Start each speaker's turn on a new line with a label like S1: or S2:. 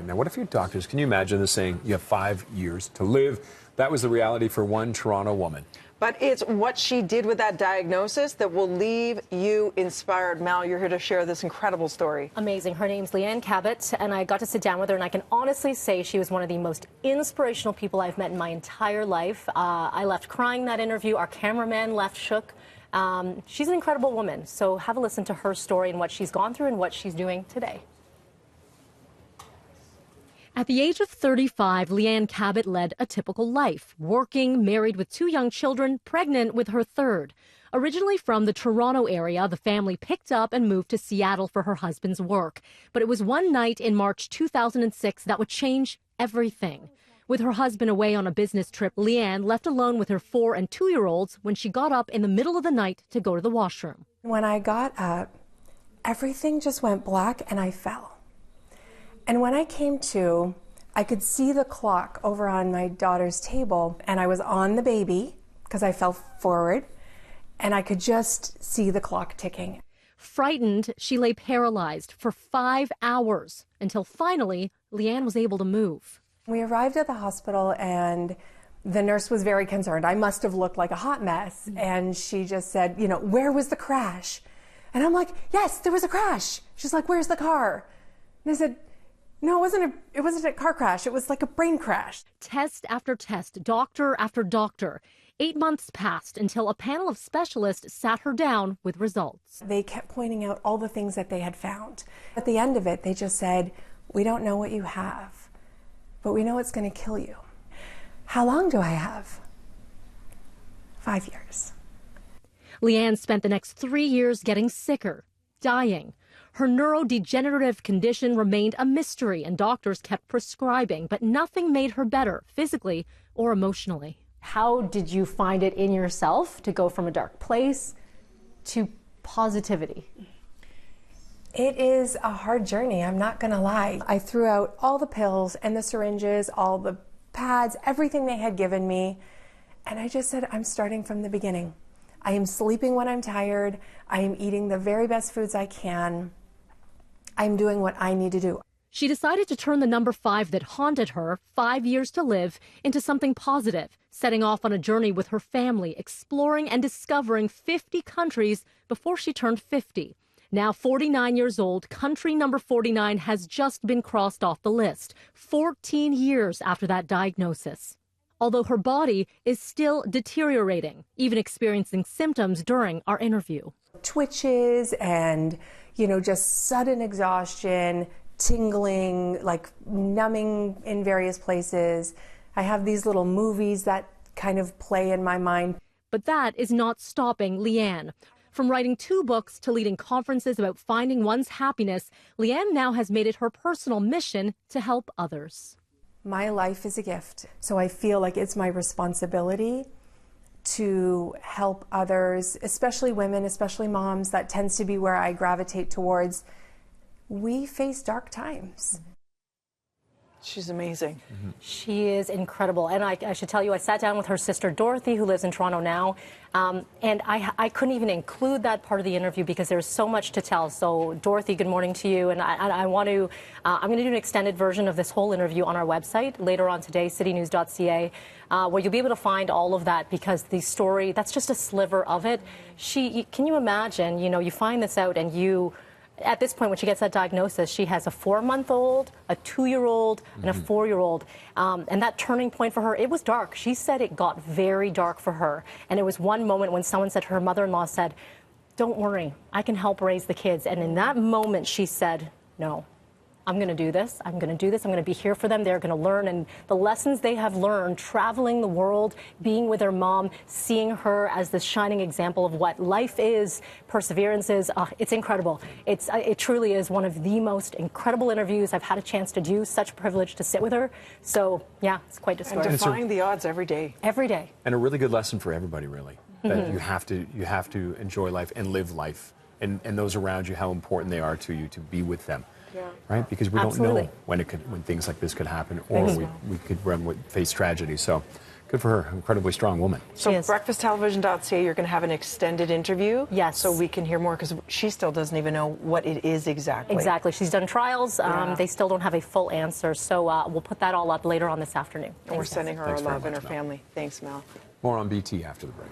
S1: second. Now, what if your doctors, can you imagine this saying, you have 5 years to live? That was the reality for one Toronto woman.
S2: But it's what she did with that diagnosis that will leave you inspired. Mal, you're here to share this incredible story.
S3: Amazing. Her name's Leanne Kabat, and I got to sit down with her, and I can honestly say she was one of the most inspirational people I've met in my entire life. I left crying that interview. Our cameraman left shook. She's an incredible woman. So have a listen to her story and what she's gone through and what she's doing today. At the age of 35, Leanne Kabat led a typical life, working, married with 2 young children, pregnant with her 3rd. Originally from the Toronto area, the family picked up and moved to Seattle for her husband's work. But it was one night in March 2006 that would change everything. With her husband away on a business trip, Leanne left alone with her 4- and 2-year-olds when she got up in the middle of the night to go to the washroom.
S4: When I got up, everything just went black and I fell. And when I came to, I could see the clock over on my daughter's table, and I was on the baby because I fell forward, and I could just see the clock ticking.
S3: Frightened, she lay paralyzed for 5 hours until finally Leanne was able to move.
S4: We arrived at the hospital, and the nurse was very concerned. I must have looked like a hot mess, and she just said, you know, where was the crash? And I'm like, yes, there was a crash. She's like, where's the car? And I said, no, it wasn't a car crash. It was like a brain crash.
S3: Test after test, doctor after doctor. 8 months passed until a panel of specialists sat her down with results.
S4: They kept pointing out all the things that they had found. At the end of it, they just said, we don't know what you have, but we know it's going to kill you. How long do I have? 5 years.
S3: Leanne spent the next 3 years getting sicker, dying. Her neurodegenerative condition remained a mystery, and doctors kept prescribing, but nothing made her better physically or emotionally. How did you find it in yourself to go from a dark place to positivity?
S4: It is a hard journey, I'm not gonna lie. I threw out all the pills and the syringes, all the pads, everything they had given me, and I just said, I'm starting from the beginning. I am sleeping when I'm tired. I am eating the very best foods I can. I'm doing what I need to do.
S3: She decided to turn the number 5 that haunted her, 5 years to live, into something positive, setting off on a journey with her family, exploring and discovering 50 countries before she turned 50. Now 49 years old, country number 49 has just been crossed off the list, 14 years after that diagnosis. Although her body is still deteriorating, even experiencing symptoms during our interview.
S4: Twitches and, you know, just sudden exhaustion, tingling, like numbing in various places. I have these little movies that kind of play in my mind.
S3: But that is not stopping Leanne. From writing 2 books to leading conferences about finding one's happiness, Leanne now has made it her personal mission to help others.
S4: My life is a gift, so I feel like it's my responsibility to help others, especially women, especially moms. That tends to be where I gravitate towards. We face dark times.
S2: She's amazing.
S3: She is incredible. And I should tell you, I sat down with her sister, Dorothy, who lives in Toronto now. And I couldn't even include that part of the interview because there's so much to tell. So, Dorothy, good morning to you. And I'm going to do an extended version of this whole interview on our website later on today, citynews.ca, where you'll be able to find all of that because the story, that's just a sliver of it. Can you imagine, you know, you find this out and at this point, when she gets that diagnosis, she has a 4-month-old, a 2-year-old, and a 4-year-old. And that turning point for her, it was dark. She said it got very dark for her. And it was one moment when someone said, her mother-in-law said, don't worry, I can help raise the kids. And in that moment, she said, no. I'm going to do this. I'm going to do this. I'm going to be here for them. They're going to learn. And the lessons they have learned, traveling the world, being with their mom, seeing her as this shining example of what life is, perseverance is, it's incredible. It truly is one of the most incredible interviews I've had a chance to do. Such a privilege to sit with her. So, yeah, it's quite a story.
S2: And defying the odds every day.
S3: Every day.
S1: And a really good lesson for everybody, really. That you have to enjoy life and live life. And those around you, how important they are to you, to be with them.
S2: Yeah.
S1: Right? Because we don't know when things like this could happen, or we could face tragedy. So Good for her. Incredibly strong woman.
S2: So
S3: She is.
S2: breakfasttelevision.ca, you're going to have an extended interview.
S3: Yes.
S2: So we can hear more, because she still doesn't even know what it is exactly.
S3: Exactly. She's done trials.
S2: Yeah.
S3: They still don't have a full answer. So we'll put that all up later on this afternoon.
S2: And we're sending her our
S1: Thanks very
S2: love and her
S1: much, Mel.
S2: family. Thanks, Mel.
S1: More on BT after the break.